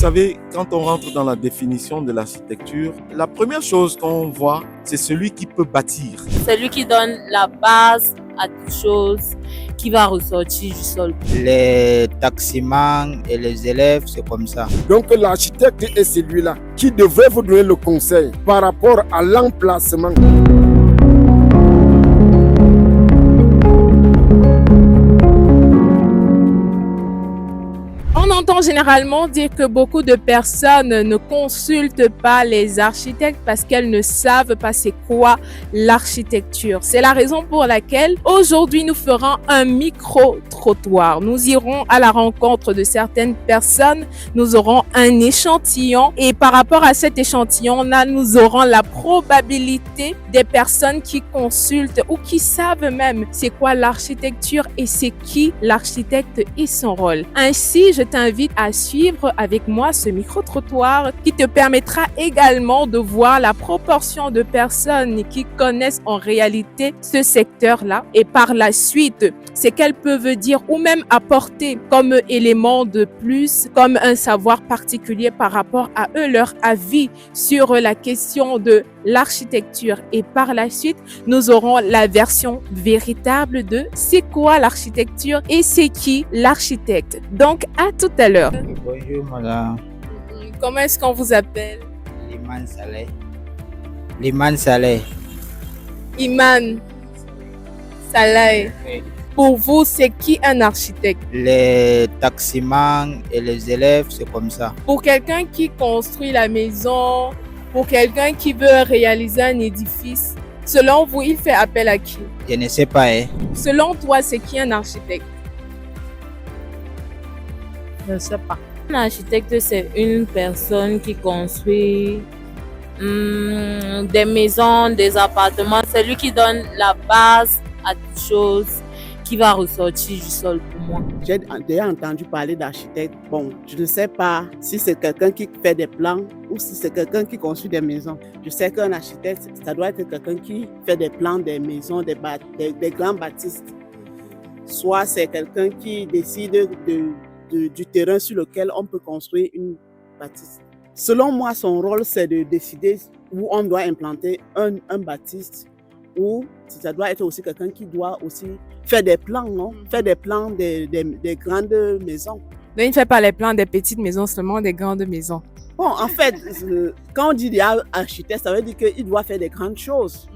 savez, quand on rentre dans la définition de l'architecture, la première chose qu'on voit, c'est celui qui peut bâtir. Celui qui donne la base à toute chose qui va ressortir du sol. Les taximans et les élèves, c'est comme ça. Donc l'architecte est celui-là qui devrait vous donner le conseil par rapport à l'emplacement. On entend généralement dire que beaucoup de personnes ne consultent pas les architectes parce qu'elles ne savent pas c'est quoi l'architecture. C'est la raison pour laquelle aujourd'hui nous ferons un micro-trottoir. Nous irons à la rencontre de certaines personnes, nous aurons un échantillon et par rapport à cet échantillon-là, nous aurons la probabilité des personnes qui consultent ou qui savent même c'est quoi l'architecture et c'est qui l'architecte et son rôle. Ainsi, je t'invite à suivre avec moi ce micro-trottoir qui te permettra également de voir la proportion de personnes qui connaissent en réalité ce secteur-là et par la suite, ce qu'elles peuvent dire ou même apporter comme élément de plus, comme un savoir particulier par rapport à eux, leur avis sur la question de l'architecture. Et par la suite, nous aurons la version véritable de c'est quoi l'architecture et c'est qui l'architecte. Donc, à tout à l'heure. Bonjour madame. Comment est-ce qu'on vous appelle? Liman Saleh. Liman Saleh. Iman Saleh. Pour vous, c'est qui un architecte? Les taximans et les élèves, c'est comme ça. Pour quelqu'un qui construit la maison, pour quelqu'un qui veut réaliser un édifice, selon vous, il fait appel à qui? Je ne sais pas. Selon toi, c'est qui un architecte? Je ne sais pas. Un architecte, c'est une personne qui construit des maisons, des appartements. C'est lui qui donne la base à toute chose qui va ressortir du sol pour moi. J'ai déjà entendu parler d'architecte. Bon, je ne sais pas si c'est quelqu'un qui fait des plans ou si c'est quelqu'un qui construit des maisons. Je sais qu'un architecte, ça doit être quelqu'un qui fait des plans des maisons, des grands bâtisses. Soit c'est quelqu'un qui décide du terrain sur lequel on peut construire une bâtisse. Selon moi, son rôle, c'est de décider où on doit implanter un bâtisse, ou ça doit être aussi quelqu'un qui doit aussi faire des plans, non? Faire des plans des grandes maisons. Donc, il ne fait pas les plans des petites maisons, seulement des grandes maisons. Bon, en fait, quand on dit architecte, ça veut dire qu'il doit faire des grandes choses.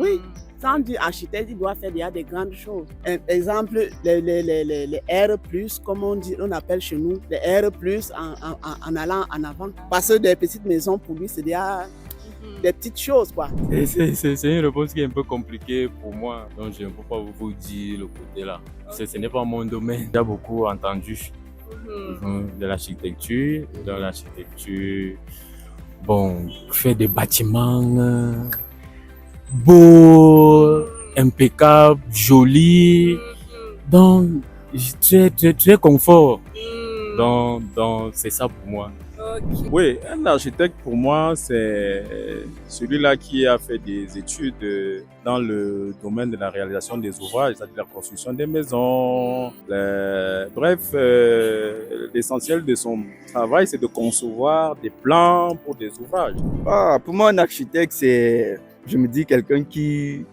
Oui. Quand on dit architecte, il doit faire déjà des grandes choses. Exemple, les R+, comme on appelle chez nous, les R+, en allant en avant. Parce que des petites maisons, pour lui, c'est déjà des petites choses, quoi. C'est une réponse qui est un peu compliquée pour moi, donc je ne peux pas vous dire le côté là. Ce n'est pas mon domaine. J'ai beaucoup entendu de l'architecture. Dans l'architecture, bon, faire des bâtiments beaux, impeccables, jolis. Donc, tu es confort. Donc c'est ça pour moi. Okay. Oui, un architecte pour moi, c'est celui-là qui a fait des études dans le domaine de la réalisation des ouvrages, c'est-à-dire la construction des maisons. Bref, l'essentiel de son travail, c'est de concevoir des plans pour des ouvrages. Pour moi, un architecte, c'est, je me dis, quelqu'un qui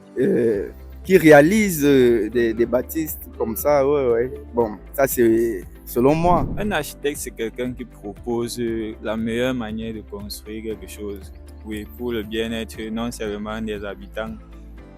réalise des bâtisses comme ça. Ouais. Bon, ça c'est selon moi. Un architecte, c'est quelqu'un qui propose la meilleure manière de construire quelque chose. Oui, pour le bien-être non seulement des habitants,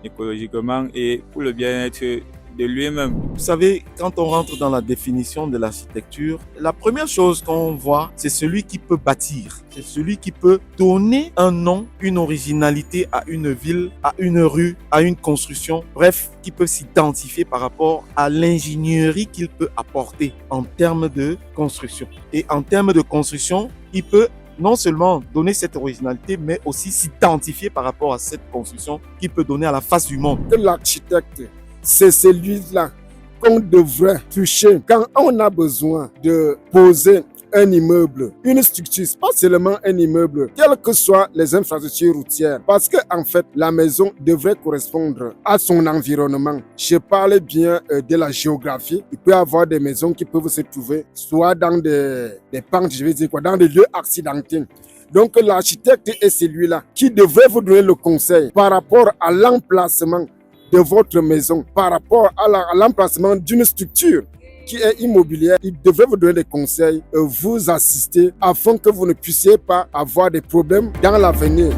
écologiquement, et pour le bien-être de lui-même. Vous savez, quand on rentre dans la définition de l'architecture, la première chose qu'on voit, c'est celui qui peut bâtir. C'est celui qui peut donner un nom, une originalité à une ville, à une rue, à une construction. Bref, qui peut s'identifier par rapport à l'ingénierie qu'il peut apporter en termes de construction. Et en termes de construction, il peut non seulement donner cette originalité, mais aussi s'identifier par rapport à cette construction qu'il peut donner à la face du monde. L'architecte, c'est celui-là qu'on devrait toucher quand on a besoin de poser un immeuble, une structure, pas seulement un immeuble, quelles que soient les infrastructures routières, parce que en fait, la maison devrait correspondre à son environnement. Je parle bien de la géographie. Il peut y avoir des maisons qui peuvent se trouver soit dans des pentes, je vais dire quoi, dans des lieux accidentés. Donc l'architecte est celui-là qui devrait vous donner le conseil par rapport à l'emplacement de votre maison, par rapport à l'emplacement d'une structure qui est immobilière. Il devrait vous donner des conseils, vous assister afin que vous ne puissiez pas avoir des problèmes dans l'avenir.